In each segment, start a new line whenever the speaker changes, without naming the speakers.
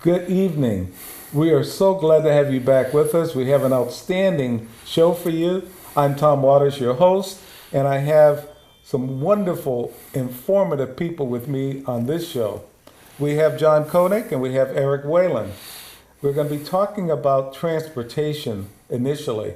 Good evening. We are so glad to have you back with us. We have an outstanding show for you. I'm Tom Waters, your host, and I have some wonderful, informative people with me on this show. We have John Koenig and we have Eric Whalen. We're going to be talking about transportation initially.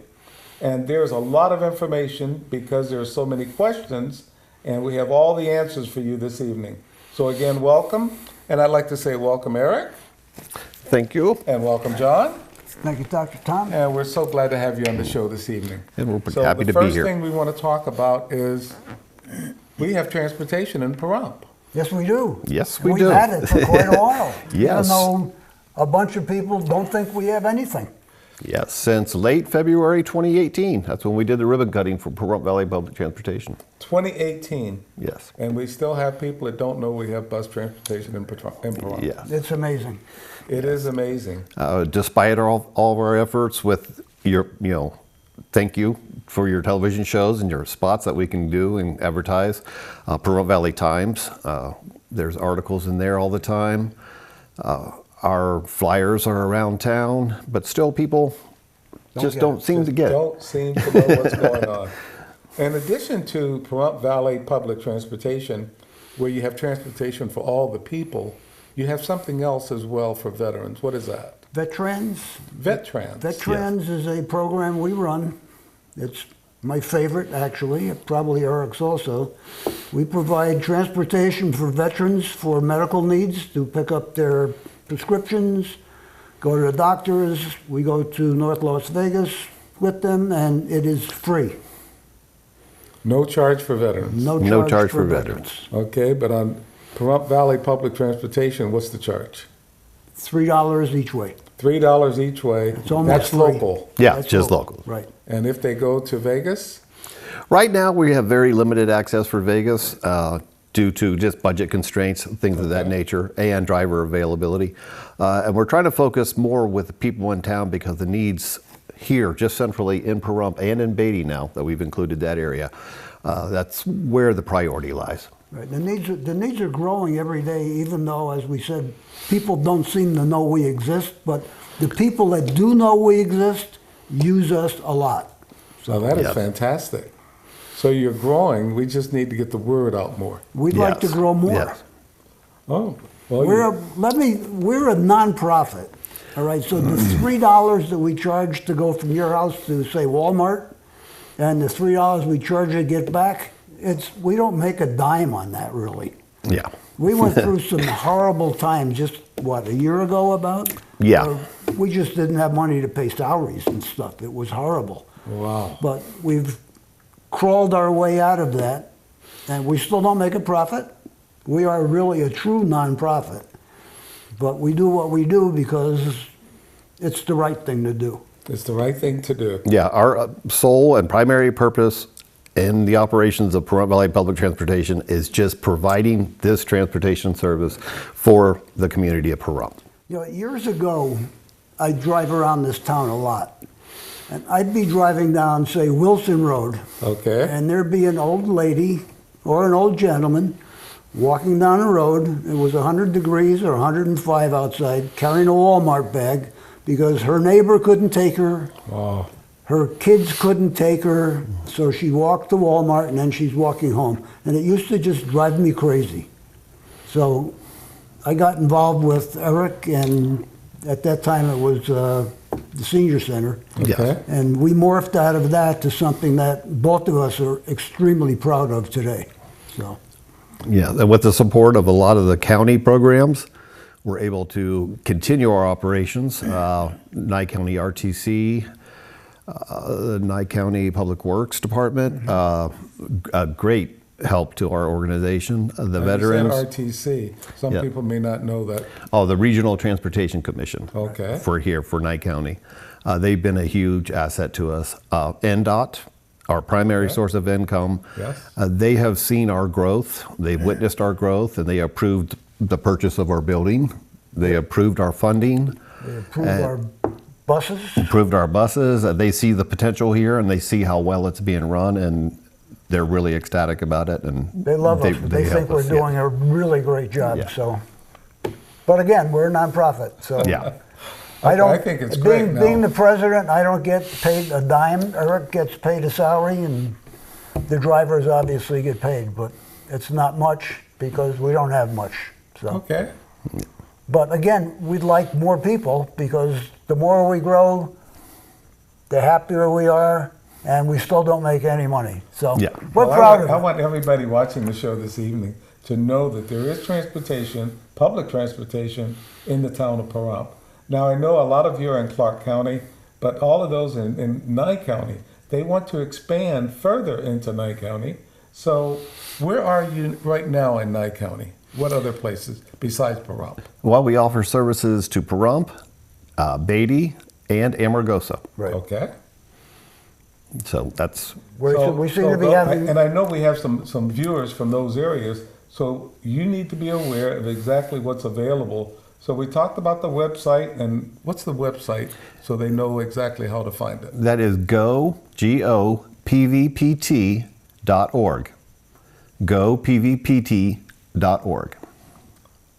And there's a lot of information because there are so many questions, and we have all the answers for you this evening. So again, welcome. And I'd like to say welcome, Eric.
Thank you.
And welcome, John.
Thank you, Dr. Tom.
And we're so glad to have you on the show this evening.
And we're happy to be here.
So the first thing we want to talk about is we have transportation in Pahrump.
Yes, we do.
Yes,
And
we do.
We've had it for quite a while.
Yes.
Even though a bunch of people don't think we have anything.
Yes, since late February 2018. That's when we did the ribbon cutting for Pahrump Valley Public Transportation.
2018.
Yes.
And we still have people that don't know we have bus transportation in Pahrump.
Yeah.
It's amazing.
It is amazing.
Despite all of our efforts with your, thank you for your television shows and your spots that we can do and advertise. Pahrump Valley Times, there's articles in there all the time. Our flyers are around town, but still people don't seem to get it.
Don't seem to know what's going on. In addition to Pahrump Valley Public Transportation, where you have transportation for all the people, you have something else as well for veterans. What is that?
VetTrans.
VetTrans.
VetTrans is a program we run. It's my favorite, actually, probably Eric's also. We provide transportation for veterans for medical needs to pick up their prescriptions, go to the doctors. We go to North Las Vegas with them, and it is free.
No charge for veterans.
No charge for veterans.
Okay, but on Pahrump Valley Public Transportation, what's the charge?
$3 each way.
$3 each way.
It's almost
That's
free.
local.
Yeah,
That's
just local.
Right.
And if they go to Vegas?
Right now, we have very limited access for Vegas due to just budget constraints, things of that nature, and driver availability. And we're trying to focus more with the people in town because the needs here, just centrally in Pahrump and in Beatty now, that we've included that area, that's where the priority lies.
Right. The needs are growing every day, even though, as we said, people don't seem to know we exist, but the people that do know we exist use us a lot.
So that is
Yes.
fantastic. So you're growing, we just need to get the word out more.
We'd like to
Yes.
grow more.
Yes.
Oh, well,
We're a nonprofit, all right? So the $3 that we charge to go from your house to, say, Walmart, and the $3 we charge to get back, we don't make a dime on that, really.
Yeah.
We went through some horrible times just, a year ago about?
Yeah.
Where we just didn't have money to pay salaries and stuff. It was horrible.
wow.
But we've crawled our way out of that, and we still don't make a profit. We are really a true nonprofit. But we do what we do because it's the right thing to do.
It's the right thing to do.
Yeah, our sole and primary purpose in the operations of Pahrump Valley Public Transportation is just providing this transportation service for the community of Pahrump.
Years ago, I'd drive around this town a lot. And I'd be driving down, say, Wilson Road,
Okay.
and there'd be an old lady or an old gentleman walking down the road. It was 100 degrees or 105 outside, carrying a Walmart bag because her neighbor couldn't take her.
Wow.
Her kids couldn't take her, so she walked to Walmart and then she's walking home. And it used to just drive me crazy. So I got involved with Eric, and at that time it was the senior center.
Okay.
And we morphed out of that to something that both of us are extremely proud of today. So
Yeah, and with the support of a lot of the county programs, we're able to continue our operations. Nye County RTC, the Nye County Public Works Department, a great help to our organization. The veterans.
RTC. Some
Yeah.
people may not know that.
Oh, the Regional Transportation Commission.
Okay.
For Nye County. They've been a huge asset to us. NDOT, our primary source of income.
Yes.
They have seen our growth. They've witnessed our growth, and they approved the purchase of our building. They approved our funding.
they approved our buses.
Approved our buses. They see the potential here, and they see how well it's being run, and they're really ecstatic about it. And
They love us. They think
help
we're
us,
doing a really great job.
Yeah.
So But again, we're a nonprofit, so
Yeah.
I think it's great now.
Being the president, I don't get paid a dime. Eric gets paid a salary, and the drivers obviously get paid, but it's not much because we don't have much. So.
Okay.
But again, we'd like more people because the more we grow, the happier we are, and we still don't make any money. So
Yeah.
we're
Well,
proud of it.
I want everybody watching the show this evening to know that there is transportation, public transportation, in the town of Pahrump. Now, I know a lot of you are in Clark County, but all of those in Nye County, they want to expand further into Nye County. So where are you right now in Nye County? What other places besides Pahrump?
Well, we offer services to Pahrump, Beatty, and Amargosa.
Right.
Okay.
So that's
We seem to be having.
and I know we have some viewers from those areas, so you need to be aware of exactly what's available. So we talked about the website, and what's the website so they know exactly how to find it?
that is GoPVPT.org. GoPVPT.org.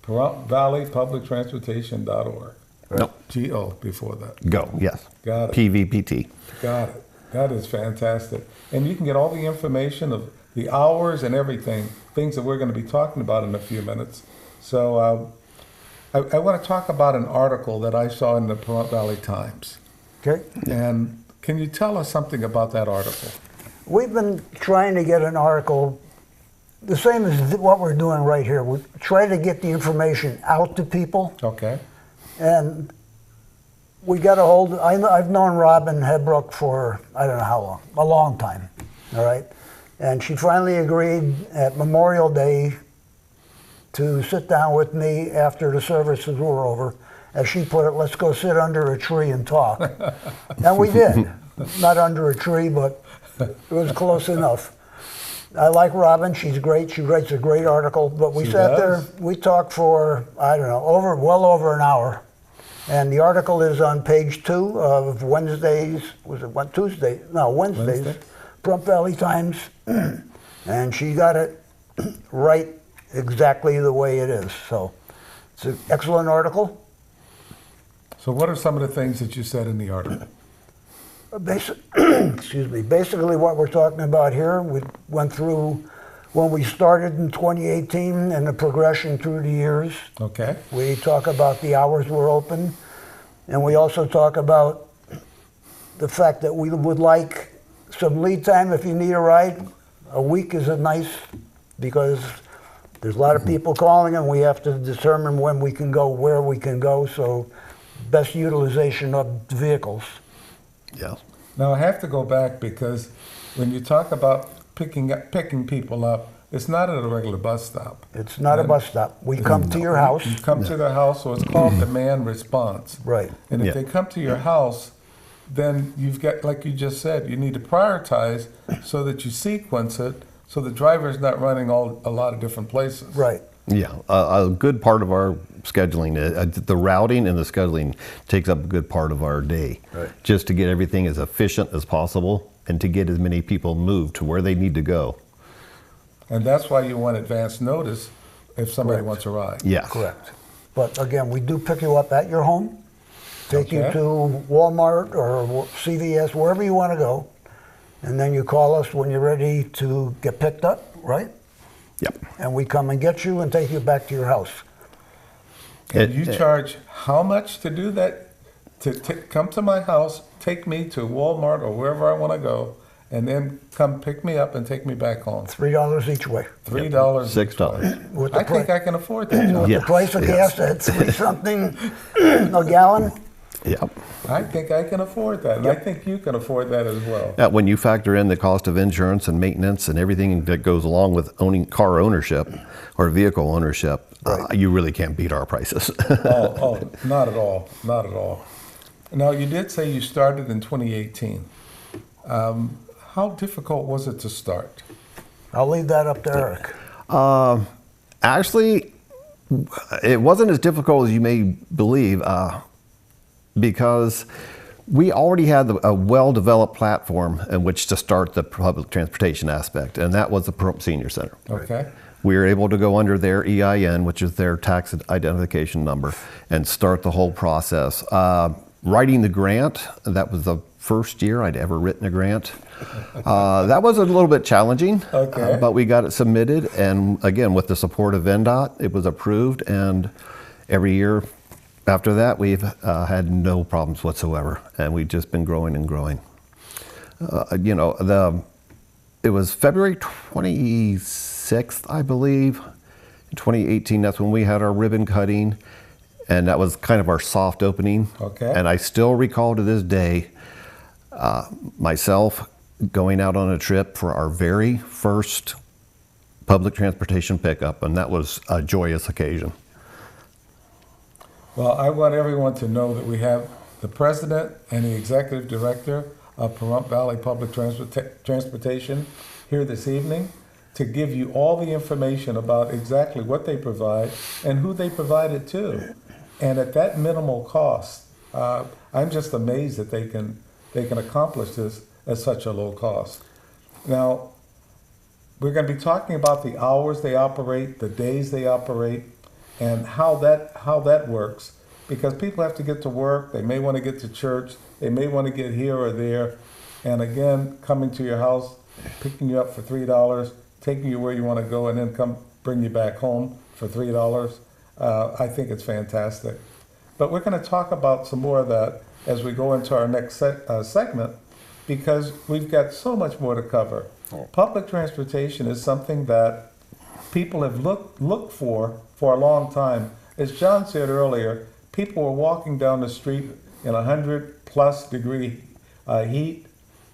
Pahrump Valley Public Transportation.org.
Nope.
G-O before that.
Go, yes.
Got it.
PVPT.
Got it. That is fantastic. And you can get all the information of the hours and everything, things that we're going to be talking about in a few minutes. So I want to talk about an article that I saw in the Pahrump Valley Times.
Okay.
And can you tell us something about that article?
We've been trying to get an article, the same as what we're doing right here. We try to get the information out to people.
Okay.
And we got a hold. I've known Robin Hebrook for I don't know how long, a long time. All right, and she finally agreed at Memorial Day to sit down with me after the services were over. As she put it, let's go sit under a tree and talk. And we did. Not under a tree, but it was close enough. I like Robin. She's great. She writes a great article. But we sat there. We talked for I don't know, well over an hour. And the article is on page 2 of Wednesday's, Wednesday's, Pahrump Valley Times. And she got it right exactly the way it is. So it's an excellent article.
So what are some of the things that you said in the article?
Excuse me. Basically what we're talking about here, we went through when we started in 2018 and the progression through the years.
Okay.
We talk about the hours we're open, and we also talk about the fact that we would like some lead time if you need a ride. A week is nice because there's a lot of people calling and we have to determine when we can go, where we can go, so best utilization of the vehicles.
Yes.
Now I have to go back because when you talk about picking people up, it's not at a regular bus stop.
It's not a bus stop. We come to your house.
You come to their house, so it's called demand response.
Right.
And if
Yeah.
they come to your house, then you've got, like you just said, you need to prioritize so that you sequence it so the driver's not running a lot of different places.
Right.
Yeah, a good part of our scheduling, the routing and the scheduling takes up a good part of our day.
Right.
Just to get everything as efficient as possible and to get as many people moved to where they need to go.
And that's why you want advance notice if somebody
Correct.
wants a ride.
Yes.
Correct. But again, we do pick you up at your home, take you
Okay.
to Walmart or CVS, wherever you want to go, and then you call us when you're ready to get picked up, right?
Yep.
And we come and get you and take you back to your house.
And you charge how much to do that? To come to my house, take me to Walmart or wherever I want to go, and then come pick me up and take me back home.
$3 each way.
$3.
$6.
With the
I think I can afford that. John.
Yeah.
The price of
Yes.
gas at 3 something a gallon.
Yep.
I think I can afford that. And I think you can afford that as well.
When you factor in the cost of insurance and maintenance and everything that goes along with owning car ownership or vehicle ownership, you really can't beat our prices.
Oh, not at all. Not at all. Now, you did say you started in 2018. How difficult was it to start?
I'll leave that up to Eric.
Actually, it wasn't as difficult as you may believe because we already had a well-developed platform in which to start the public transportation aspect, and that was the Pahrump Senior Center.
Okay.
we were able to go under their EIN, which is their tax identification number, and start the whole process. Writing the grant, that was the first year I'd ever written a grant. That was a little bit challenging,
Okay.
but we got it submitted, and again, with the support of VNDOT, it was approved, and every year after that, we've had no problems whatsoever, and we've just been growing and growing. You know, it was February 26th, I believe, in 2018, that's when we had our ribbon cutting, and that was kind of our soft opening.
Okay.
And I still recall to this day, myself going out on a trip for our very first public transportation pickup, and that was a joyous occasion.
Well, I want everyone to know that we have the president and the executive director of Pahrump Valley Public Transportation here this evening to give you all the information about exactly what they provide and who they provide it to. And at that minimal cost, I'm just amazed that they can accomplish this at such a low cost. Now, we're going to be talking about the hours they operate, the days they operate, and how that works. Because people have to get to work, they may want to get to church, they may want to get here or there, and again, coming to your house, picking you up for $3, taking you where you want to go, and then come bring you back home for $3. I think it's fantastic. But we're going to talk about some more of that as we go into our next segment, because we've got so much more to cover. Public transportation is something that people have looked for a long time. As John said earlier, people were walking down the street in 100+ degree heat,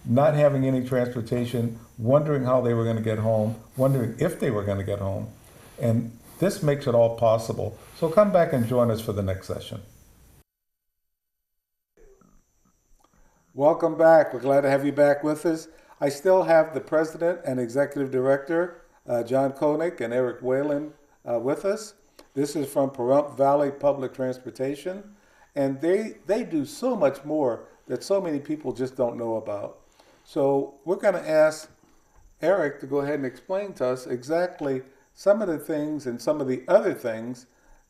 not having any transportation, wondering how they were going to get home, wondering if they were going to get home. And this makes it all possible. So come back and join us for the next session. Welcome back. We're glad to have you back with us. I still have the president and executive director, John Koenig and Eric Whalen, with us. This is from Pahrump Valley Public Transportation, and they do so much more that so many people just don't know about. So we're going to ask Eric to go ahead and explain to us exactly some of the things and some of the other things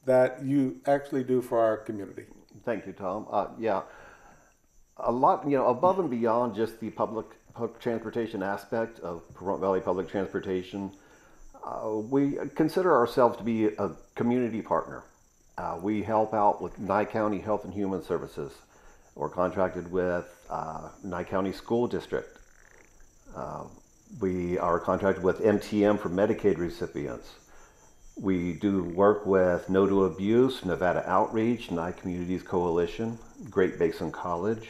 that you actually do for our community.
Thank you, Tom. Yeah, a lot, you know, above and beyond just the public transportation aspect of Pahrump Valley Public Transportation, we consider ourselves to be a community partner. We help out with Nye County Health and Human Services. We're contracted with Nye County School District. We are contracted with MTM for Medicaid recipients. We do work with No to Abuse, Nevada Outreach, Nye Communities Coalition, Great Basin College,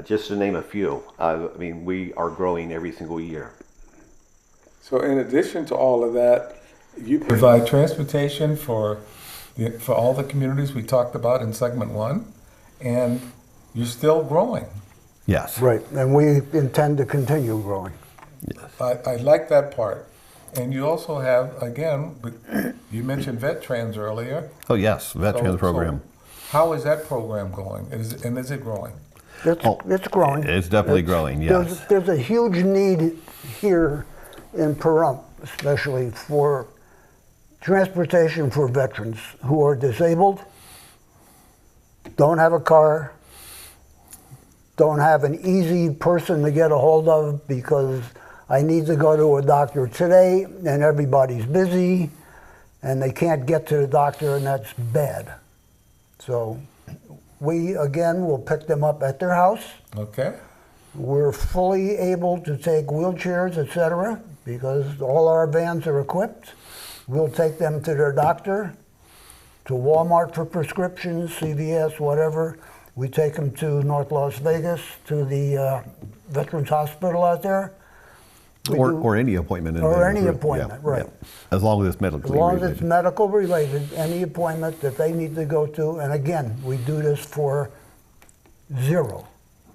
just to name a few. I mean, we are growing every single year.
So in addition to all of that, you provide transportation for all the communities we talked about in segment 1, and you're still growing.
Yes.
Right, and we intend to continue growing.
Yes.
I like that part. And you also have, again, you mentioned VetTrans earlier.
Oh yes, veterans
So
program.
how is that program going? Is it growing?
It's growing.
It's definitely growing. Yes.
There's a huge need here in Pahrump, especially for transportation for veterans who are disabled, don't have a car, don't have an easy person to get a hold of because I need to go to a doctor today and everybody's busy and they can't get to the doctor, and that's bad. So we, again, will pick them up at their house.
Okay.
We're fully able to take wheelchairs, etc., because all our vans are equipped. We'll take them to their doctor, to Walmart for prescriptions, CVS, whatever. We take them to North Las Vegas, to the Veterans Hospital out there.
Or any appointment.
Or any appointment, right.
Yeah. As long as it's medically
As long as
related.
it's medical related, any appointment that they need to go to, and again, we do this for zero.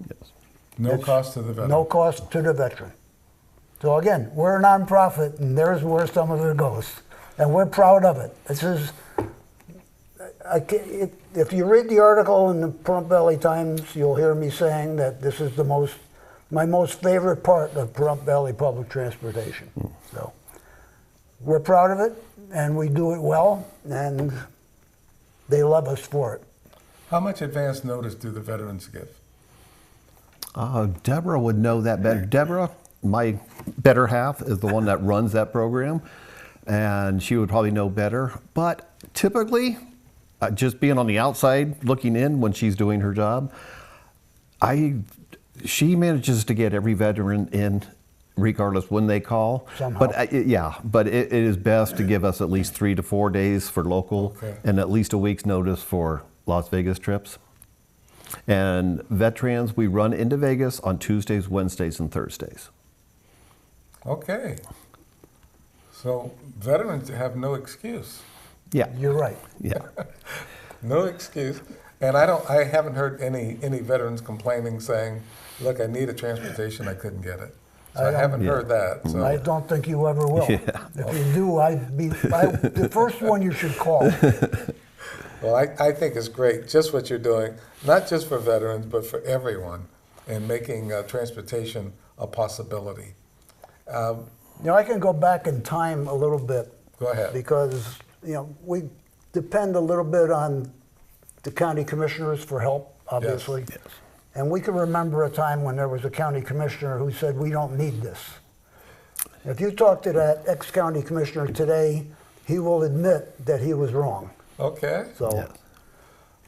Yes.
No
It's
cost to the veteran.
No cost to the veteran. So again, we're a nonprofit, and there's where some of it goes, and we're proud of it. This is, if you read the article in the Pahrump Valley Times, you'll hear me saying that this is my most favorite part of Pahrump Valley Public Transportation. So we're proud of it, and we do it well, and they love us for it.
How much advance notice do the veterans give?
Deborah would know that better. Deborah, my better half, is the one that runs that program, and she would probably know better. But typically, just being on the outside looking in when she's doing her job, she manages to get every veteran in, regardless when they call.
Somehow.
But it is best to give us at least 3 to 4 days for local, and at least a week's notice for Las Vegas trips. And Vetrans, we run into Vegas on Tuesdays, Wednesdays, and Thursdays.
Okay. So veterans have no excuse.
Yeah.
You're right.
Yeah.
No excuse. And I haven't heard any veterans complaining, saying, look, I needed transportation, I couldn't get it. So I haven't heard that. So.
I don't think you ever will.
Yeah.
If you do, the first one you should call.
Well, I think it's great, just what you're doing, not just for veterans, but for everyone, and making transportation a possibility.
I can go back in time a little bit.
Go ahead.
Because, we depend a little bit on the county commissioners for help, obviously.
Yes.
And we can remember a time when there was a county commissioner who said, we don't need this. If you talk to that ex-county commissioner today, he will admit that he was wrong.
Okay.
So,
Yes.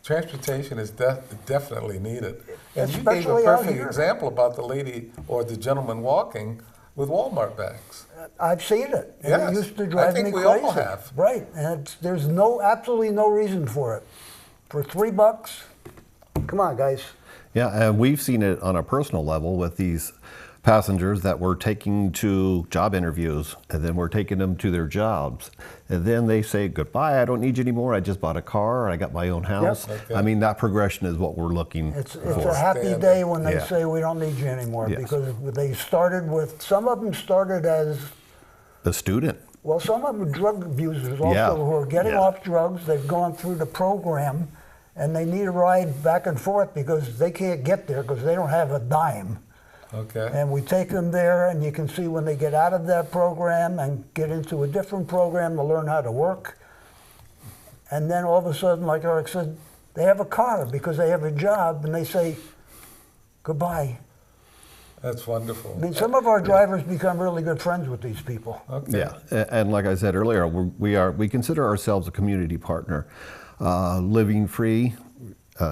Transportation is definitely needed. And you gave
Especially
a
out
perfect
here.
example about the lady or the gentleman walking with Walmart bags.
I've seen it. And
Yes.
it used to
I
drive
think
me
we
crazy.
all have.
Right. And there's absolutely no reason for it. For $3, come on, guys.
Yeah, and we've seen it on a personal level with these passengers that we're taking to job interviews, and then we're taking them to their jobs. And then they say, goodbye, I don't need you anymore. I just bought a car, I got my own house.
Yep.
Okay.
I mean, that progression is what we're looking
It's
for.
a happy
Standard.
day when they
Yeah.
say we don't need you anymore,
Yes.
because they started with, some of them started as,
A student.
well, some of them are drug abusers also
Yeah.
who are getting
Yeah.
off drugs. They've gone through the program and they need a ride back and forth because they can't get there because they don't have a dime.
Okay.
And we take them there, and you can see when they get out of that program and get into a different program to learn how to work. And then all of a sudden, like Eric said, they have a car because they have a job, and they say, goodbye.
That's wonderful.
I mean, some of our drivers become really good friends with these people.
Okay.
Yeah, and like I said earlier, we consider ourselves a community partner. Living Free,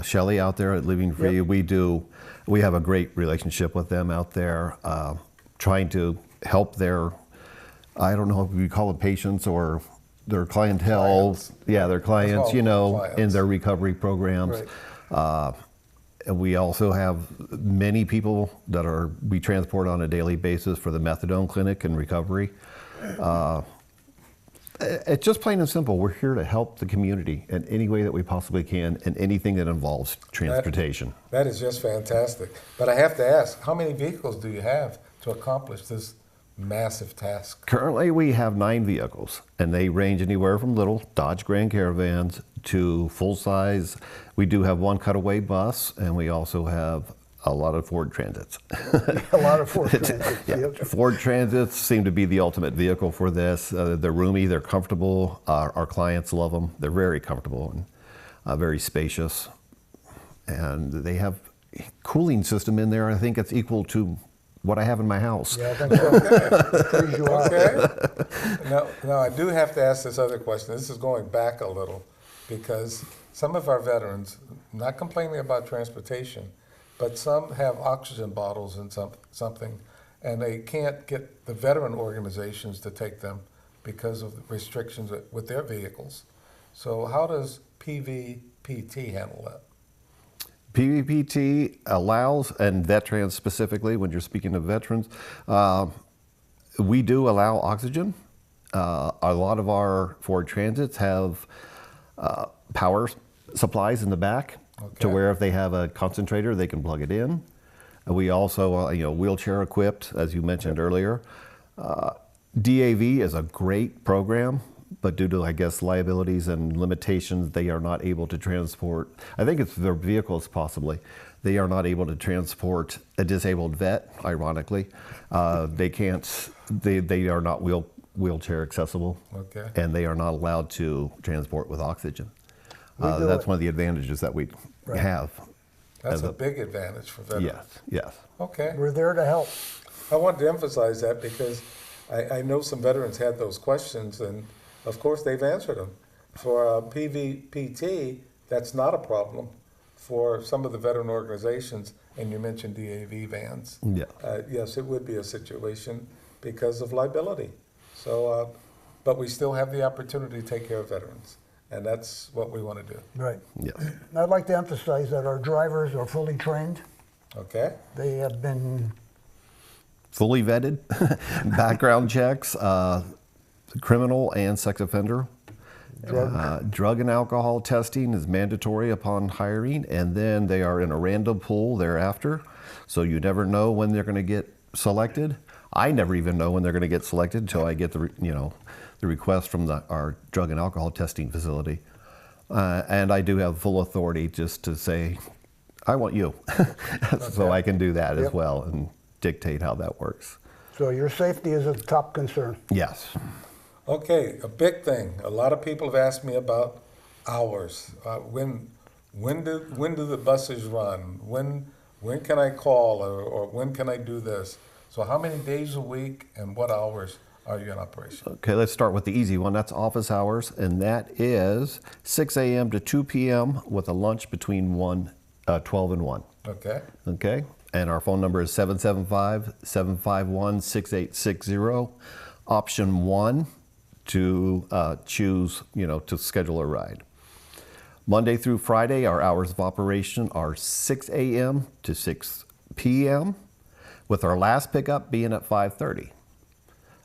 Shelley out there at Living Free,
Yep.
we have a great relationship with them out there, trying to help their, I don't know if we call it patients or their clientele.
Clients.
Yeah, their clients,
Let's call them
in
clients.
their recovery programs.
Right.
And we also have many people that we transport on a daily basis for the methadone clinic and recovery. It's just plain and simple. We're here to help the community in any way that we possibly can, and anything that involves transportation.
That is just fantastic. But I have to ask, how many vehicles do you have to accomplish this massive task?
Currently, we have 9 vehicles, and they range anywhere from little Dodge Grand Caravans to full size. We do have one cutaway bus, and we also have a lot of Ford Transits.
A lot of Ford Transits.
Yeah.
Yep.
Ford Transits seem to be the ultimate vehicle for this. They're roomy, they're comfortable. Our clients love them. They're very comfortable and very spacious. And they have a cooling system in there. I think it's equal to what I have in my house.
Yeah, I think so. Freeze you out.
Okay. Now, I do have to ask this other question. This is going back a little, because some of our veterans, not complaining about transportation, but some have oxygen bottles and something, and they can't get the veteran organizations to take them because of the restrictions with their vehicles. So how does PVPT handle that?
PVPT allows, and veterans specifically, when you're speaking of veterans, we do allow oxygen. A lot of our Ford Transits have power supplies in the back, to
Okay.
where if they have a concentrator, they can plug it in. We also, wheelchair equipped, as you mentioned earlier. DAV is a great program, but due to, I guess, liabilities and limitations, they are not able to transport, I think it's their vehicles possibly, they are not able to transport a disabled vet, ironically. They can't, they are not wheelchair accessible.
Okay.
And they are not allowed to transport with oxygen.
do
That's
it.
one of the advantages that we have.
That's
as
a big advantage for veterans.
Yes.
Okay.
We're there to help.
I wanted to emphasize that because I know some veterans had those questions, and of course they've answered them. For PVPT, that's not a problem. For some of the veteran organizations, and you mentioned DAV vans,
Yeah.
yes, it would be a situation because of liability. So, but we still have the opportunity to take care of veterans, and that's what we want to do.
Right.
Yes.
I'd like to emphasize that our drivers are fully trained.
Okay?
They have been,
Fully vetted, background checks, criminal and sex offender. Drug and alcohol testing is mandatory upon hiring, and then they are in a random pool thereafter. So you never know when they're going to get selected. I never even know when they're going to get selected until I get the request from our drug and alcohol testing facility. And I do have full authority just to say, I want you. So I can do that as well and dictate how that works.
so your safety is a top concern.
Yes.
Okay, a big thing. A lot of people have asked me about hours. When do the buses run? When can I call or when can I do this? So how many days a week and what hours are you in operation?
Okay, let's start with the easy one. That's office hours, and that is 6 a.m. to 2 p.m. with a lunch between 12 and 1.
Okay.
Okay, and our phone number is 775-751-6860. Option 1 to choose, to schedule a ride. Monday through Friday, our hours of operation are 6 a.m. to 6 p.m., with our last pickup being at 5:30.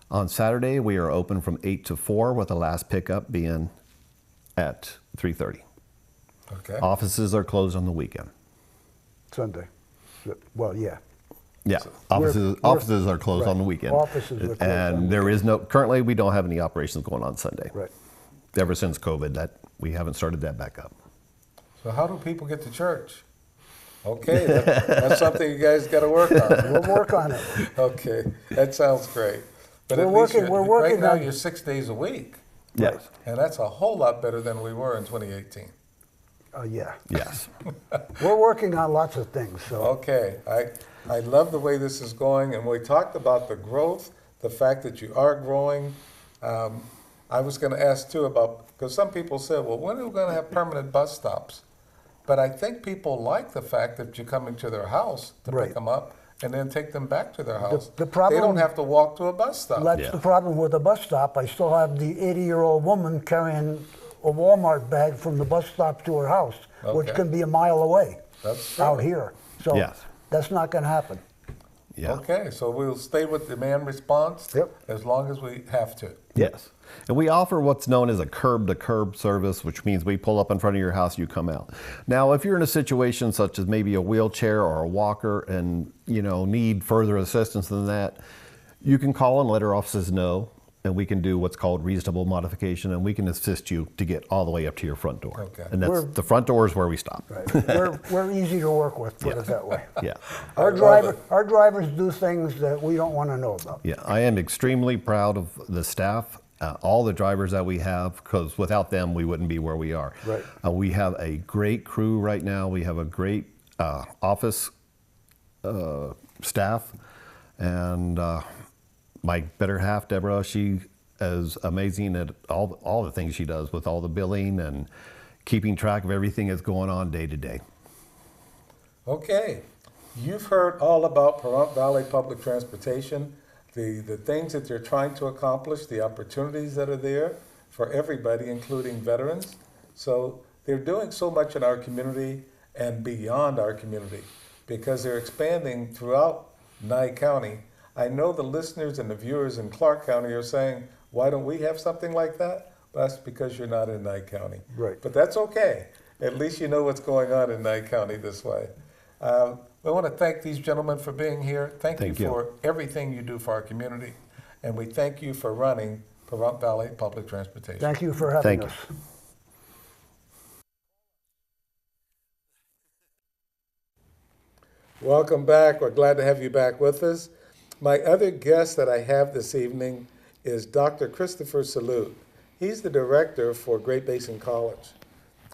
On Saturday, we are open from 8 to 4, with the last pickup being at 3:30.
Okay.
Offices are closed on the weekend.
Sunday. Well, yeah.
Yeah,
We're-
offices are closed
right.
on the weekend.
Offices are closed on
And
the
there is currently we don't have any operations going on Sunday.
Right.
Ever since COVID, that we haven't started that back up.
So how do people get to church? Okay, that's something you guys got to work on.
We'll work on it.
Okay, that sounds great. But at
We're
least
working- we're working
right now
on-
you're 6 days a week,
Yes.
and that's a whole lot better than we were in 2018.
Yeah.
Yes.
We're working on lots of things, so.
Okay, I love the way this is going, and we talked about the growth, the fact that you are growing. I was going to ask too about, because some people said, well, when are we going to have permanent bus stops? But I think people like the fact that you're coming to their house to
Right.
pick them up and then take them back to their house.
the problem-
They don't have to walk to a bus stop.
That's
Yeah.
the problem with the bus stop. I still have the 80-year-old woman carrying a Walmart bag from the bus stop to her house, which
Okay.
can be a mile away
That's
out
true.
here. So
Yes.
that's not going to happen.
Yeah.
Okay, so we'll stay with demand response
Yep.
as long as we have to.
Yes. And we offer what's known as a curb-to-curb service, which means we pull up in front of your house, you come out. Now, if you're in a situation such as maybe a wheelchair or a walker and, need further assistance than that, you can call and let our offices know, and we can do what's called reasonable modification, and we can assist you to get all the way up to your front door.
Okay.
And that's
We're-
the front door is where we stop.
Right. we're easy to work with, put it that way.
Yeah.
Our
love it.
our drivers do things that we don't want to know about.
Yeah, I am extremely proud of the staff, all the drivers that we have, because without them, we wouldn't be where we are.
Right.
We have a great crew right now. We have a great office staff, and my better half, Deborah, she is amazing at all the things she does with all the billing and keeping track of everything that's going on day to day.
Okay, you've heard all about Pahrump Valley Public Transportation, the things that they're trying to accomplish, the opportunities that are there for everybody, including veterans. So they're doing so much in our community and beyond our community because they're expanding throughout Nye County. I know the listeners and the viewers in Clark County are saying, why don't we have something like that? Well, that's because you're not in Nye County.
Right.
But that's okay. At least you know what's going on in Nye County this way. We want to thank these gentlemen for being here. Thank you for everything you do for our community. And we thank you for running Pahrump Valley Public Transportation.
Thank you for having
Thank
us.
you.
Welcome back. We're glad to have you back with us. My other guest that I have this evening is Dr. Christopher Salute. He's the director for Great Basin College.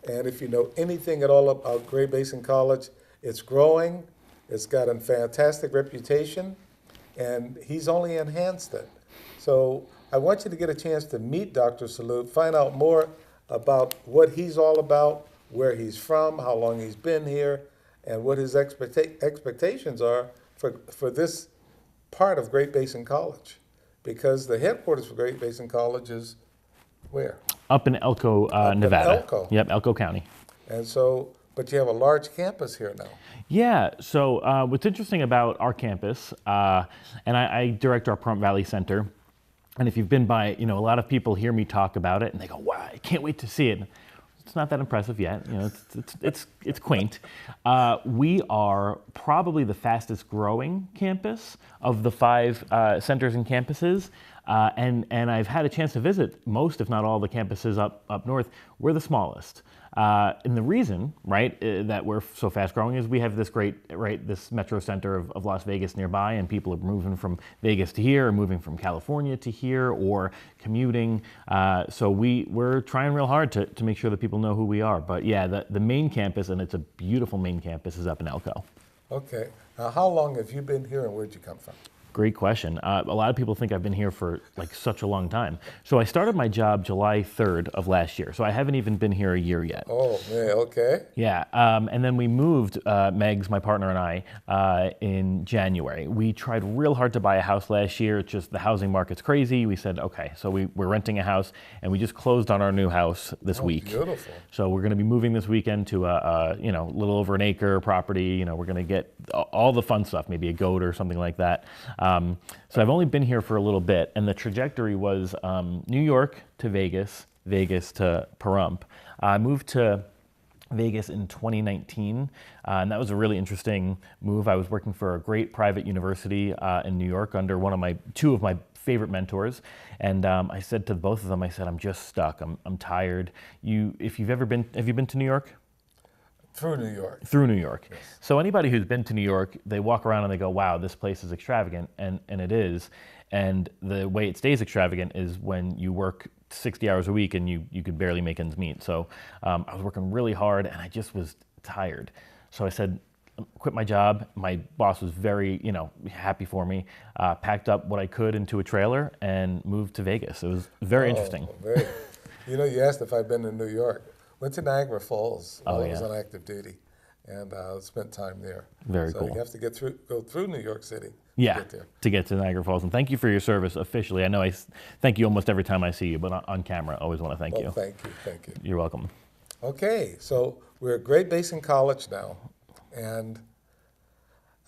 And if you know anything at all about Great Basin College, it's growing, it's got a fantastic reputation, and he's only enhanced it. So I want you to get a chance to meet Dr. Salute, find out more about what he's all about, where he's from, how long he's been here, and what his expectations are for this part of Great Basin College. Because the headquarters for Great Basin College is where?
Up in Elko, Nevada.
Elko.
Yep, Elko County.
And so, but you have a large campus here now.
Yeah, so what's interesting about our campus, and I direct our Pahrump Valley Center, and if you've been by, a lot of people hear me talk about it, and they go, wow, I can't wait to see it. It's not that impressive yet. It's quaint. We are probably the fastest growing campus of the 5 centers and campuses. And I've had a chance to visit most, if not all, the campuses up north. We're the smallest. And the reason, that we're so fast growing is we have this this metro center of Las Vegas nearby, and people are moving from Vegas to here, or moving from California to here, or commuting. So we're trying real hard to make sure that people know who we are. But yeah, the main campus, and it's a beautiful main campus, is up in Elko.
Okay. Now, how long have you been here, and where'd you come from?
Great question. A lot of people think I've been here for such a long time. So I started my job July 3rd of last year. So I haven't even been here a year yet.
Oh, man, okay.
Yeah, and then we moved, Megs, my partner, and I, in January. We tried real hard to buy a house last year. It's just the housing market's crazy. We said, okay, so we're renting a house, and we just closed on our new house this week. Beautiful. So we're going to be moving this weekend to a little over an acre property. We're going to get all the fun stuff, maybe a goat or something like that. So I've only been here for a little bit, and the trajectory was New York to Vegas, Vegas to Pahrump. I moved to Vegas in 2019, and that was a really interesting move. I was working for a great private university in New York under two of my favorite mentors, and I said to both of them, I said, I'm just stuck. I'm tired. Have you been to New York?
Through New York.
Through New York.
Yes.
So anybody who's been to New York, they walk around and they go, wow, this place is extravagant, and it is. And the way it stays extravagant is when you work 60 hours a week and you could barely make ends meet. So I was working really hard, and I just was tired. So I said, quit my job. My boss was very, happy for me. Packed up what I could into a trailer and moved to Vegas. It was very interesting.
Very. You asked if I'd been to New York. Went to Niagara Falls while I was on active duty, and spent time there.
Very cool.
So you have to go through New York City
to get there. To get to Niagara Falls. And thank you for your service officially. I know I thank you almost every time I see you, but on camera, I always want to thank you.
Thank you.
You're welcome.
Okay, so we're at Great Basin College now, and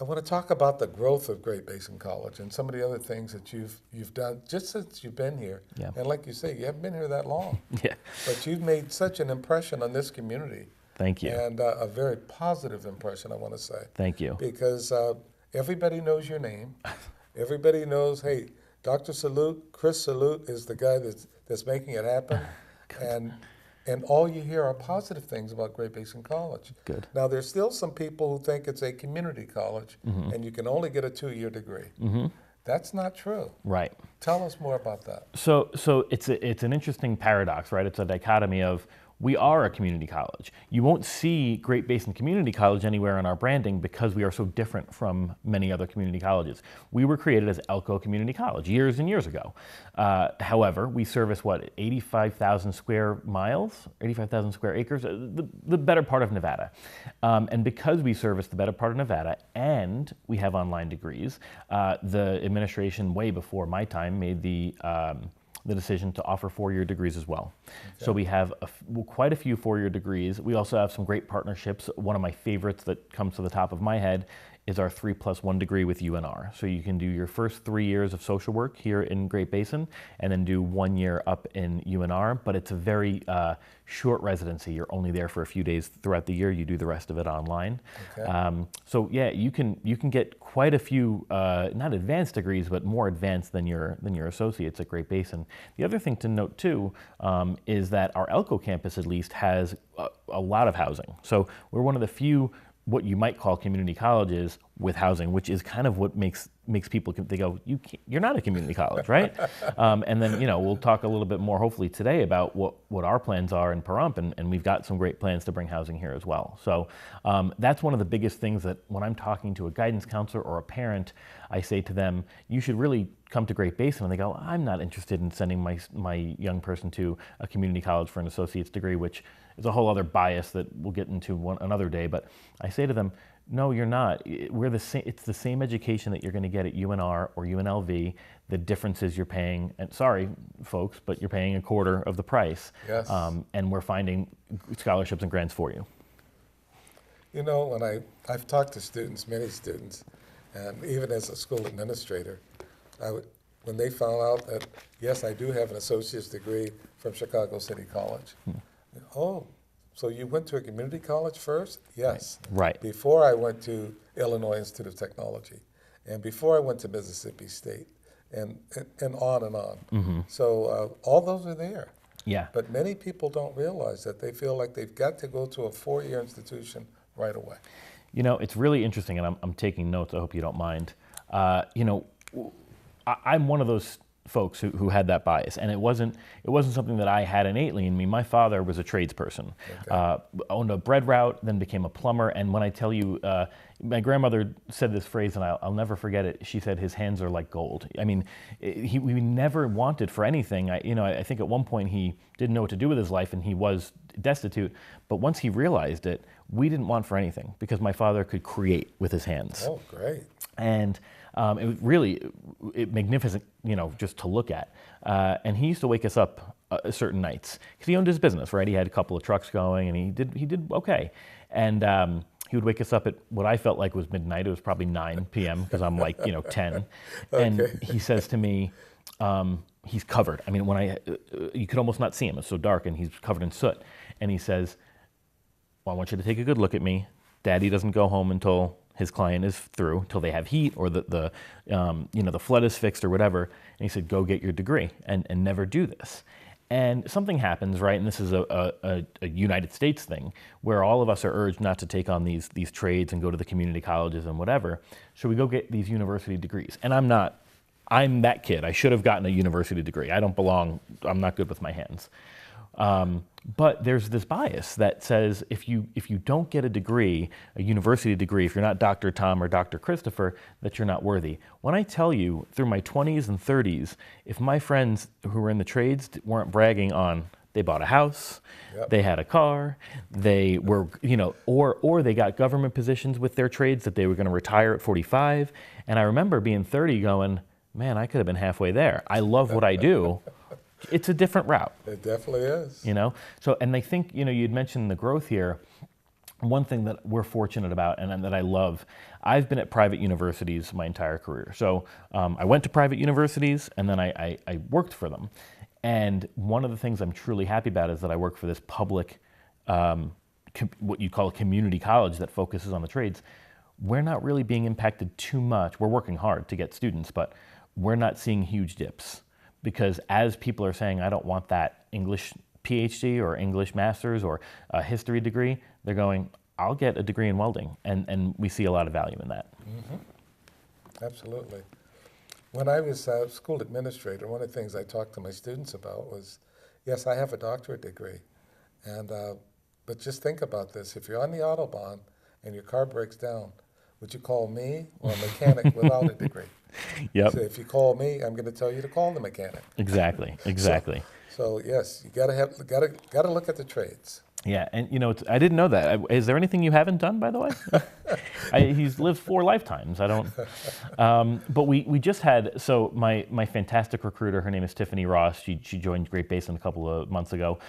I want to talk about the growth of Great Basin College and some of the other things that you've done just since you've been here.
Yeah.
And like you say, you haven't been here that long.
Yeah.
But you've made such an impression on this community.
Thank you.
And a very positive impression, I want to say.
Thank you.
Because everybody knows your name. Everybody knows, hey, Dr. Salute, Chris Salute is the guy that's making it happen. And all you hear are positive things about Great Basin College.
Good.
Now, there's still some people who think it's a community college, and you can only get a 2-year degree. That's not true.
Right.
Tell us more about that.
So it's an interesting paradox, right? It's a dichotomy of we are a community college. You won't see Great Basin Community College anywhere in our branding because we are so different from many other community colleges. We were created as Elko Community College years and years ago. However, we service 85,000 square miles, 85,000 square acres, the better part of Nevada. And because we service the better part of Nevada and we have online degrees, the administration way before my time made the decision to offer 4-year degrees as well. Okay. So we have quite a few 4-year degrees. We also have some great partnerships. One of my favorites that comes to the top of my head is our 3+1 degree with UNR. So you can do your first 3 years of social work here in Great Basin and then do 1 year up in UNR, but it's a very short residency. You're only there for a few days throughout the year. You do the rest of it online. Okay. So yeah, you can get quite a few, not advanced degrees, but more advanced than your associates at Great Basin. The other thing to note too is that our Elko campus at least has a lot of housing. So we're one of the few what you might call community colleges with housing, which is kind of what makes people, they go, you're not a community college, right? And then, we'll talk a little bit more hopefully today about what our plans are in Pahrump, and we've got some great plans to bring housing here as well. So that's one of the biggest things that when I'm talking to a guidance counselor or a parent, I say to them, you should really come to Great Basin. And they go, I'm not interested in sending my young person to a community college for an associate's degree, which is a whole other bias that we'll get into another day. But I say to them, no, you're not. It's the same education that you're going to get at UNR or UNLV. The difference is you're paying, and sorry, folks, but you're paying a quarter of the price.
Yes.
And we're finding scholarships and grants for you.
When I've talked to students, many students, and even as a school administrator, when they found out that, yes, I do have an associate's degree from Chicago City College. Oh, so you went to a community college first? Yes.
Right.
Before I went to Illinois Institute of Technology, and before I went to Mississippi State, and on and on.
Mm-hmm.
So all those are there.
Yeah.
But many people don't realize that. They feel like they've got to go to a four-year institution right away.
It's really interesting, and I'm taking notes. I hope you don't mind. I'm one of those folks who had that bias, and it wasn't something that I had innately in me. My father was a tradesperson, owned a bread route, then became a plumber. And when I tell you, my grandmother said this phrase, and I'll never forget it. She said, "His hands are like gold." I mean, we never wanted for anything. I think at one point he didn't know what to do with his life, and he was destitute. But once he realized it, we didn't want for anything because my father could create with his hands.
Oh, great!
And it was really magnificent, just to look at. And he used to wake us up certain nights because he owned his business, right? He had a couple of trucks going, and he did okay. And he would wake us up at what I felt like was midnight. It was probably 9 p.m. because I'm like 10. And
Okay.
he says to me, he's covered. I mean, you could almost not see him. It's so dark, and he's covered in soot. And he says, "Well, I want you to take a good look at me. Daddy doesn't go home until his client is through, till they have heat or the flood is fixed or whatever." And he said, "Go get your degree and never do this." And something happens, right? And this is a United States thing where all of us are urged not to take on these trades and go to the community colleges and whatever. So we go get these university degrees. And I'm that kid. I should have gotten a university degree. I don't belong. I'm not good with my hands. But there's this bias that says if you don't get a degree, a university degree, if you're not Dr. Tom or Dr. Christopher, that you're not worthy. When I tell you through my 20s and 30s, if my friends who were in the trades weren't bragging on they bought a house,
Yep.
they had a car, they were, or they got government positions with their trades that they were going to retire at 45. And I remember being 30 going, man, I could have been halfway there. I love what I do. It's a different route.
It definitely is.
So, and I think, you'd mentioned the growth here. One thing that we're fortunate about and that I love, I've been at private universities my entire career. So I went to private universities and then I worked for them. And one of the things I'm truly happy about is that I work for this public, what you call a community college that focuses on the trades. We're not really being impacted too much. We're working hard to get students, but we're not seeing huge dips. Because as people are saying, I don't want that English PhD or English master's or a history degree, they're going, I'll get a degree in welding. And we see a lot of value in that.
Mm-hmm. Absolutely. When I was a school administrator, one of the things I talked to my students about was, yes, I have a doctorate degree. But just think about this. If you're on the Autobahn and your car breaks down, would you call me or a mechanic without a degree?
Yep.
So if you call me, I'm going to tell you to call the mechanic.
Exactly.
So yes, you got to look at the trades.
Yeah, and I didn't know that. Is there anything you haven't done, by the way? He's lived 4 lifetimes. I don't. But we just had, so my fantastic recruiter, her name is Tiffany Ross. She joined Great Basin a couple of months ago.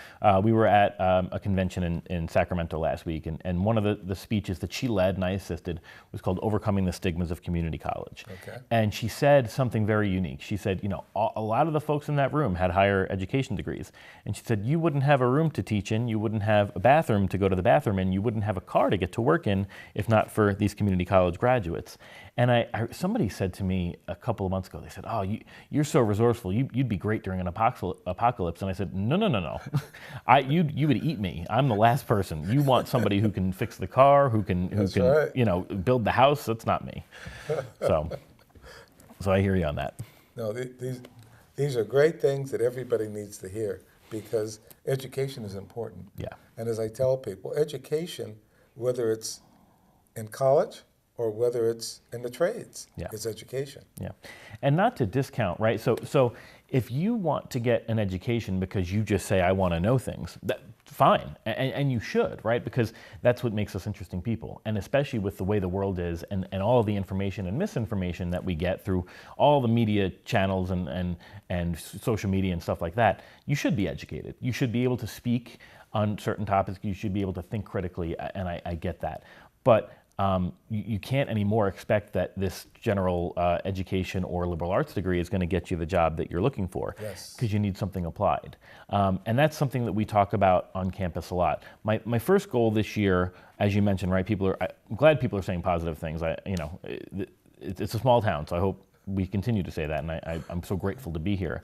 We were at a convention in Sacramento last week, and one of the speeches that she led and I assisted was called "Overcoming the Stigmas of Community College."
Okay.
And she said something very unique. She said, a lot of the folks in that room had higher education degrees, and she said you wouldn't have a room to teach in, you wouldn't have a bathroom to go to the bathroom in, you wouldn't have a car to get to work in if not for these community college graduates. And somebody said to me a couple of months ago, they said, oh, you're so resourceful, you'd be great during an apocalypse. And I said, no. You would eat me. I'm the last person. You want somebody who can fix the car, who can
right.
build the house. That's not me. So I hear you on that.
No, these are great things that everybody needs to hear, because education is important.
Yeah.
And as I tell people, education, whether it's in college or whether it's in the trades, is education.
Yeah. And not to discount, right? So if you want to get an education because you just say, I want to know things, fine. And you should, right? Because that's what makes us interesting people. And especially with the way the world is and all the information and misinformation that we get through all the media channels and social media and stuff like that, you should be educated. You should be able to speak on certain topics. You should be able to think critically, and I get that. But you can't anymore expect that this general education or liberal arts degree is going to get you the job that you're looking for, because you need something applied. And that's something that we talk about on campus a lot. My first goal this year, as you mentioned, right? I'm glad people are saying positive things. It's a small town, so I hope we continue to say that, and I'm so grateful to be here.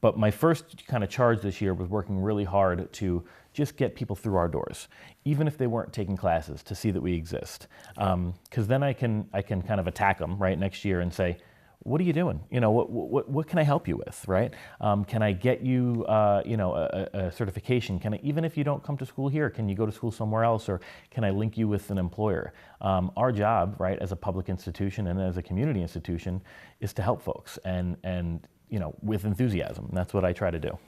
But my first kind of charge this year was working really hard to just get people through our doors, even if they weren't taking classes, to see that we exist. Because then I can kind of attack them right next year and say, what are you doing? What can I help you with, right? Can I get you, a certification? Even if you don't come to school here, can you go to school somewhere else, or can I link you with an employer? Our job, right, as a public institution and as a community institution, is to help folks and with enthusiasm. And that's what I try to do.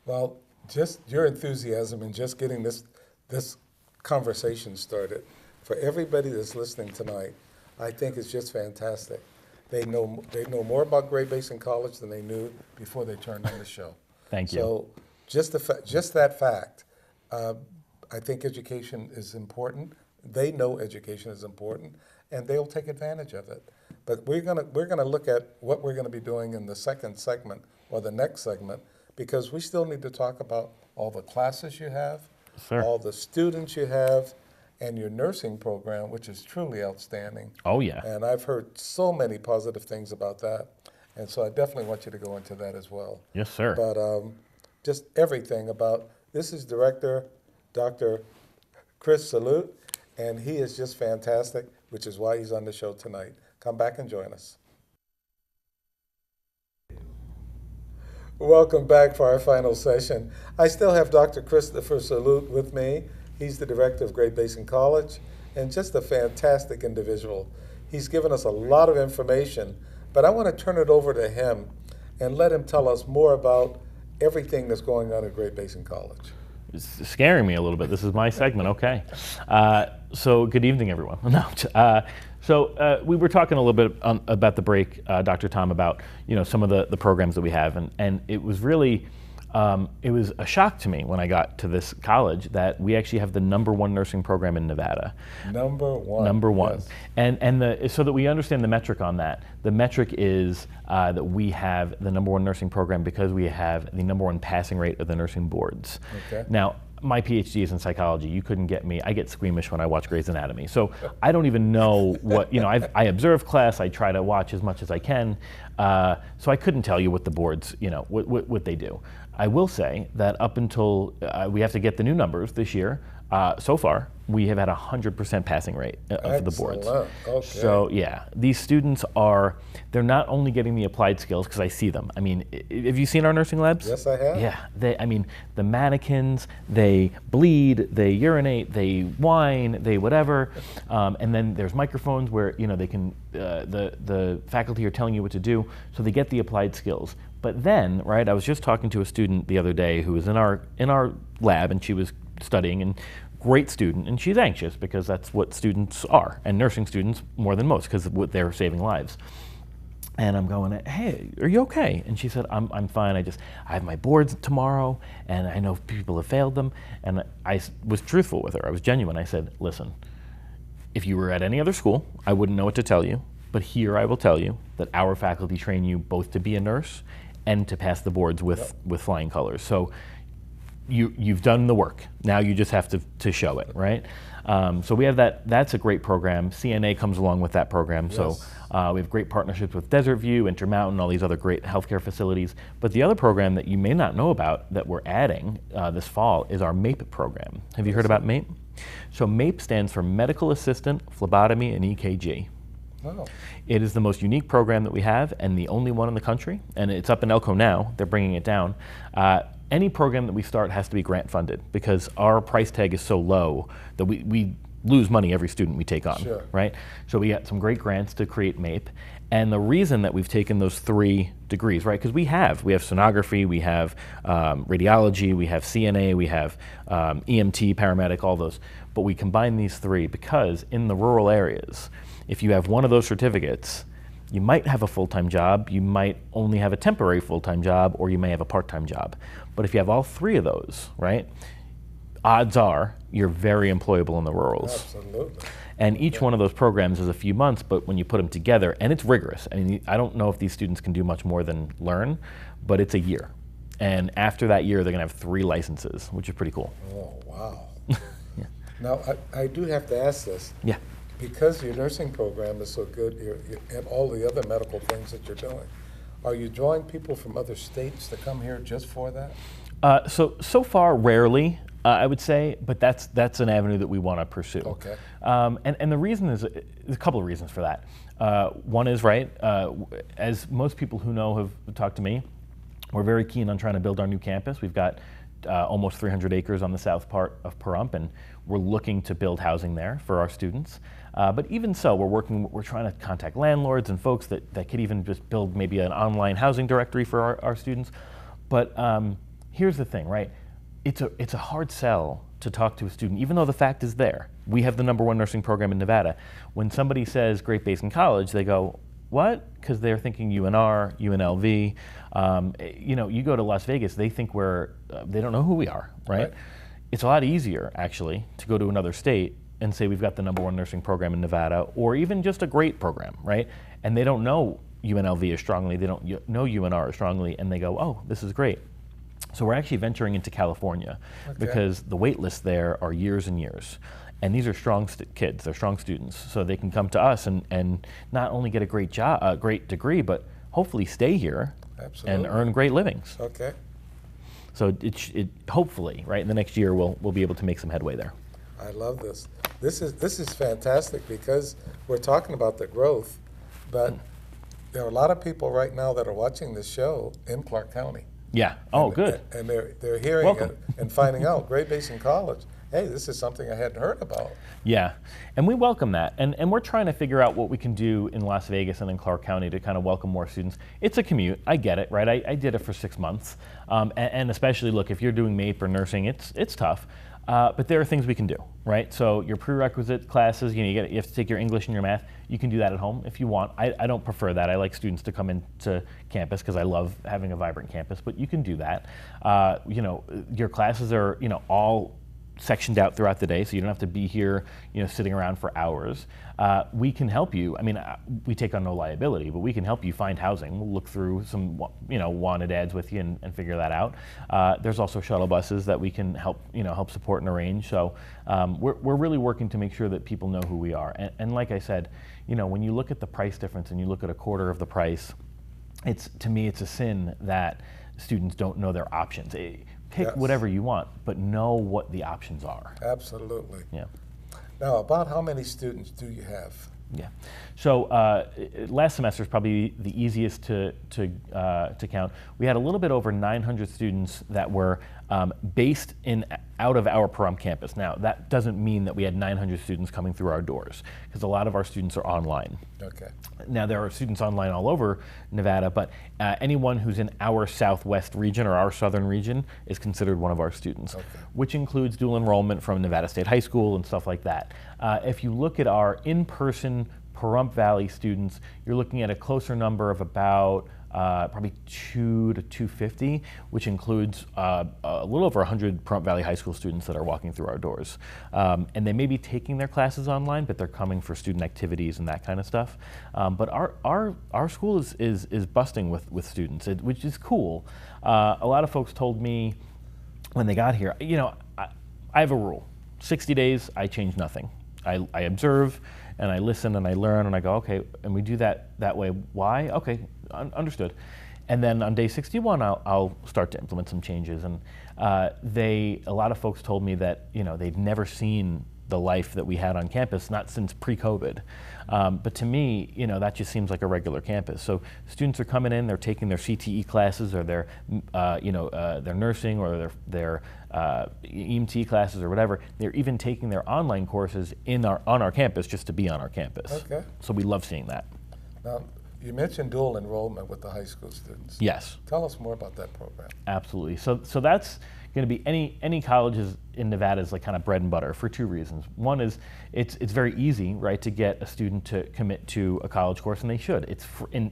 Well, just your enthusiasm and just getting this conversation started, for everybody that's listening tonight, I think it's just fantastic. They know more about Great Basin College than they knew before they turned on the show.
Thank you.
So just that fact, I think education is important. They know education is important, and they'll take advantage of it. But we're gonna look at what we're gonna be doing in the second segment or the next segment, because we still need to talk about all the classes you have, all the students you have, and your nursing program, which is truly outstanding.
Oh, yeah.
And I've heard so many positive things about that. And so I definitely want you to go into that as well.
Yes, sir.
But just everything about, this is Director Dr. Chris Salute, and he is just fantastic, which is why he's on the show tonight. Come back and join us. Welcome back for our final session. I still have Dr. Christopher Salute with me. He's the director of Great Basin College, and just a fantastic individual. He's given us a lot of information, but I want to turn it over to him and let him tell us more about everything that's going on at Great Basin College.
It's scaring me a little bit. This is my segment, okay. So good evening, everyone. So we were talking a little bit about the break, Dr. Tom, about some of the programs that we have, and it was really, it was a shock to me when I got to this college that we actually have the #1 nursing program in Nevada.
Number one.
Number one.
Yes.
And so that we understand the metric on that, the metric is that we have the #1 nursing program because we have the #1 passing rate of the nursing boards.
Okay.
Now, my PhD is in psychology. You couldn't get me. I get squeamish when I watch Grey's Anatomy. So I don't even know what, I observe class. I try to watch as much as I can. So I couldn't tell you what the boards, what they do. I will say that up until we have to get the new numbers this year, so far, we have had 100% passing rate of the boards.
Okay.
So yeah, these students they're not only getting the applied skills, because I see them. I mean, have you seen our nursing labs?
Yes, I have.
Yeah, the mannequins, they bleed, they urinate, they whine, they whatever. And then there's microphones where, they can, the faculty are telling you what to do, so they get the applied skills. But then, right, I was just talking to a student the other day who was in our lab, and she was studying, and great student, and she's anxious because that's what students are, and nursing students more than most, because they're saving lives. And I'm going, hey, are you okay? And she said, I'm fine. I have my boards tomorrow, and I know people have failed them. And I was truthful with her. I was genuine. I said, listen, if you were at any other school, I wouldn't know what to tell you. But here I will tell you that our faculty train you both to be a nurse and to pass the boards with flying colors. So you've done the work. Now you just have to show it, right? So we have that. That's a great program. CNA comes along with that program.
Yes.
So we have great partnerships with Desert View, Intermountain, all these other great healthcare facilities. But the other program that you may not know about that we're adding this fall is our MAPE program. Have you heard about MAPE? So MAPE stands for Medical Assistant, Phlebotomy, and EKG.
Oh.
It is the most unique program that we have and the only one in the country. And it's up in Elko now. They're bringing it down. Any program that we start has to be grant funded because our price tag is so low that we lose money every student we take on,
Sure.
right? So we got some great grants to create MAPE. And the reason that we've taken those 3 degrees, right? Because we have sonography, we have radiology, we have CNA, we have EMT, paramedic, all those. But we combine these 3 because in the rural areas, if you have one of those certificates, you might have a full-time job, you might only have a temporary full-time job, or you may have a part-time job. But if you have all 3 of those, right, odds are you're very employable in the rurals.
Absolutely.
And each one of those programs is a few months, but when you put them together, and it's rigorous. I mean, I don't know if these students can do much more than learn, but it's a year. And after that year, they're gonna have 3 licenses, which is pretty cool.
Oh, wow.
Yeah.
Now, I do have to ask this.
Yeah.
Because your nursing program is so good, and all the other medical things that you're doing, are you drawing people from other states to come here just for that?
So far, rarely, I would say, but that's an avenue that we want to pursue.
Okay.
And the reason is, there's a couple of reasons for that. One is, right, as most people who know have talked to me, we're very keen on trying to build our new campus. We've got almost 300 acres on the south part of Pahrump, and we're looking to build housing there for our students. But even so, we're trying to contact landlords and folks that could even just build maybe an online housing directory for our students. But here's the thing, right? It's a hard sell to talk to a student, even though the fact is there. We have the #1 nursing program in Nevada. When somebody says Great Basin College, they go, what? Because they're thinking UNR, UNLV. You go to Las Vegas, they think they don't know who we are, right? It's a lot easier, actually, to go to another state and say we've got the #1 nursing program in Nevada, or even just a great program, right? And they don't know UNLV as strongly, they don't know UNR as strongly, and they go, oh, this is great. So we're actually venturing into California because the wait lists there are years and years. And these are strong kids, they're strong students. So they can come to us and not only get a great job, a great degree, but hopefully stay here and earn great livings.
Okay.
So it hopefully, right, in the next year we'll be able to make some headway there.
I love this. This is fantastic because we're talking about the growth, but there are a lot of people right now that are watching this show in Clark County.
Yeah. Oh, good.
And they're hearing
Welcome.
it and finding out Great Basin College. Hey, this is something I hadn't heard about.
Yeah, and we welcome that. And we're trying to figure out what we can do in Las Vegas and in Clark County to kind of welcome more students. It's a commute, I get it, right? I did it for 6 months. And especially, look, if you're doing MAPE or nursing, it's tough. But there are things we can do, right? So your prerequisite classes, you have to take your English and your math. You can do that at home if you want. I don't prefer that. I like students to come into campus because I love having a vibrant campus, but you can do that. Your classes are, all sectioned out throughout the day, so you don't have to be here, sitting around for hours. We can help you. I mean, we take on no liability, but we can help you find housing. We'll look through some, wanted ads with you and figure that out. There's also shuttle buses that we can help support and arrange. So we're really working to make sure that people know who we are. And like I said, when you look at the price difference and you look at a quarter of the price, to me, it's a sin that students don't know their options. Pick whatever you want, but know what the options are.
Absolutely.
Yeah.
Now, about how many students do you have?
Yeah. So last semester is probably the easiest to count. We had a little bit over 900 students that were based out of our Pahrump campus. Now, that doesn't mean that we had 900 students coming through our doors, because a lot of our students are online.
Okay.
Now, there are students online all over Nevada, but anyone who's in our southwest region or our southern region is considered one of our students, which includes dual enrollment from Nevada State High School and stuff like that. If you look at our in-person Pahrump Valley students, you're looking at a closer number of about probably 2 to 250, which includes a little over 100 Pahrump Valley High School students that are walking through our doors. And they may be taking their classes online, but they're coming for student activities and that kind of stuff. But our school is busting with students, which is cool. A lot of folks told me when they got here, I have a rule. 60 days, I change nothing. I observe and I listen and I learn and I go, okay, and we do that way. Why? Okay, understood. And then on day 61, I'll start to implement some changes. And a lot of folks told me that they'd never seen the life that we had on campus, not since pre-COVID. But to me, that just seems like a regular campus. So students are coming in, they're taking their CTE classes or their nursing or their EMT classes or whatever. They're even taking their online courses on our campus just to be on our campus.
Okay.
So we love seeing that.
Now, you mentioned dual enrollment with the high school students.
Yes.
Tell us more about that program.
Absolutely. So that's going to be any colleges in Nevada is like kind of bread and butter for two reasons. One is it's very easy, right, to get a student to commit to a college course, and they should.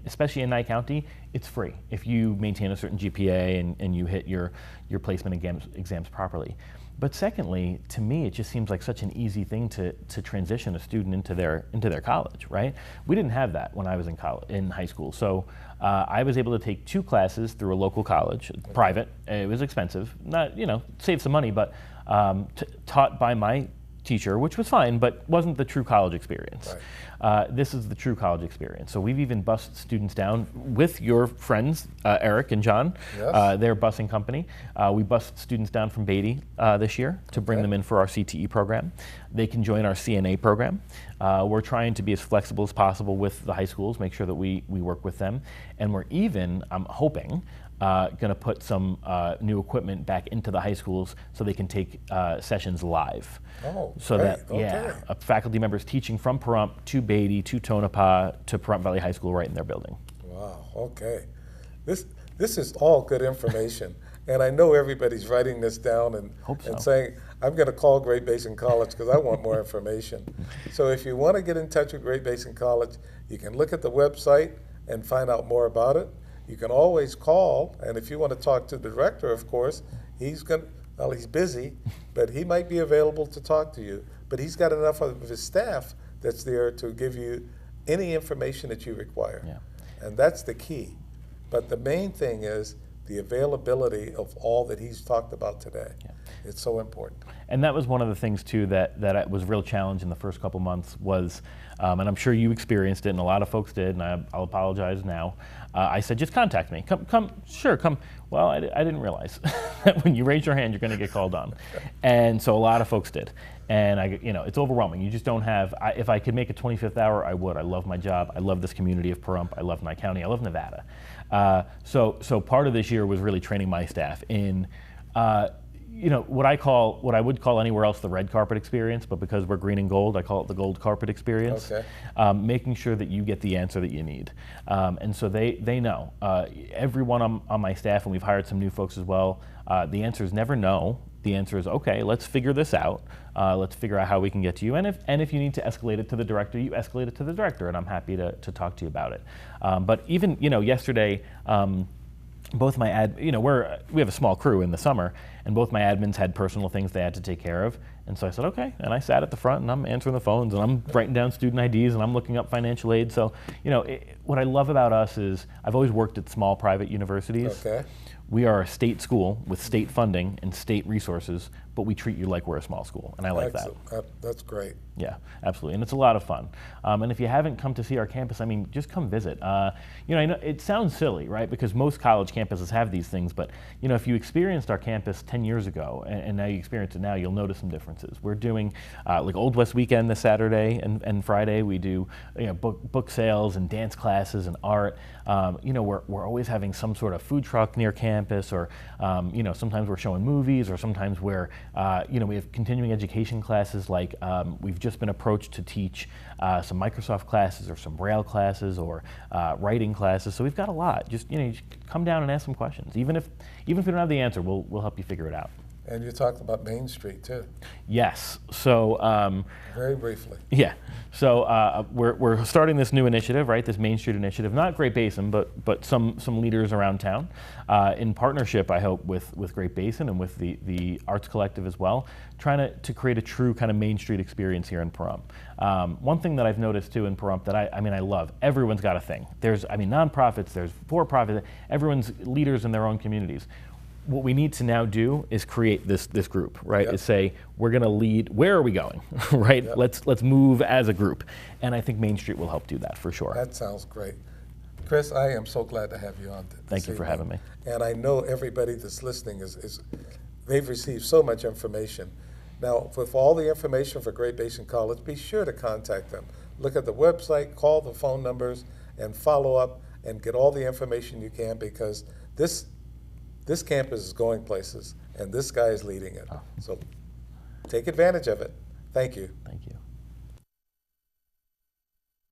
Especially in Nye County, it's free if you maintain a certain GPA and you hit your placement exams properly. But secondly, to me, it just seems like such an easy thing to transition a student into their college, right? We didn't have that when I was in high school. So I was able to take 2 classes through a local college, private. It was expensive, not saved some money, but taught by my teacher, which was fine, but wasn't the true college experience. Right. This is the true college experience. So we've even bussed students down with your friends, Eric and John,
yes.
Their busing company. We bussed students down from Beatty this year to bring them in for our CTE program. They can join our CNA program. We're trying to be as flexible as possible with the high schools, make sure that we work with them. And we're even, I'm hoping, going to put some new equipment back into the high schools so they can take sessions live.
Oh,
so
great.
that
Okay.
faculty members teaching from Pahrump to Beatty to Tonopah to Pahrump Valley High School right in their building.
Wow. Okay. This is all good information, and I know everybody's writing this down and saying, I'm going to call Great Basin College because I want more information. So if you want to get in touch with Great Basin College, you can look at the website and find out more about it. You can always call, and if you want to talk to the director, of course, he's busy, but he might be available to talk to you. But he's got enough of his staff that's there to give you any information that you require. Yeah. And that's the key. But the main thing is the availability of all that he's talked about today. Yeah. It's so important.
And that was one of the things, too, that was a real challenge in the first couple months was, and I'm sure you experienced it, and a lot of folks did, and I'll apologize now. I said, just contact me. Come. Well, I didn't realize that when you raise your hand, you're going to get called on. And so a lot of folks did. And it's overwhelming. You just don't have, if I could make a 25th hour, I would. I love my job. I love this community of Pahrump. I love Nye County. I love Nevada. So part of this year was really training my staff in, what I would call anywhere else the red carpet experience, but because we're green and gold, I call it the gold carpet experience. Okay. Making sure that you get the answer that you need. And so they know. Everyone on my staff, and we've hired some new folks as well, the answer is never no. The answer is, okay, let's figure this out. Let's figure out how we can get to you. And if you need to escalate it to the director, you escalate it to the director, and I'm happy to talk to you about it. But even, yesterday, both my we have a small crew in the summer, and both my admins had personal things they had to take care of. And so I said, okay. And I sat at the front, and I'm answering the phones, and I'm writing down student IDs, and I'm looking up financial aid. So, what I love about us is I've always worked at small private universities. Okay. We are a state school with state funding and state resources, but we treat you like we're a small school, and I like that.
That's great.
Yeah, absolutely, and it's a lot of fun. And if you haven't come to see our campus, just come visit. I know it sounds silly, right? Because most college campuses have these things, but if you experienced our campus 10 years ago and now you experience it now, you'll notice some differences. We're doing like Old West Weekend this Saturday and Friday. We do book sales and dance classes and art. We're always having some sort of food truck near campus, or sometimes we're showing movies, or sometimes we have continuing education classes. Like we've just been approached to teach some Microsoft classes or some Braille classes or writing classes. So we've got a lot. Just just come down and ask some questions. Even if we don't have the answer, we'll help you figure it out.
And you talked about Main Street too.
Yes. So
very briefly.
Yeah. So we're starting this new initiative, right? This Main Street initiative, not Great Basin, but some leaders around town, in partnership, I hope, with Great Basin and with the Arts Collective as well, trying to create a true kind of Main Street experience here in Pahrump. One thing that I've noticed too in Pahrump that I love, everyone's got a thing. There's nonprofits, there's for-profits, everyone's leaders in their own communities. what we need to now do is create this group, right?
Yep.
Is say we're going to lead. Where are we going, right?
Yep.
Let's move as a group, and I think Main Street will help do that for sure.
That sounds great. Chris, I am so glad to have you on.
Thank you for having me.
And I know everybody that's listening is they've received so much information. Now, with all the information for Great Basin College, be sure to contact them. Look at the website, call the phone numbers, and follow up and get all the information you can, because this campus is going places, and this guy is leading it. So take advantage of it. Thank you.
Thank you.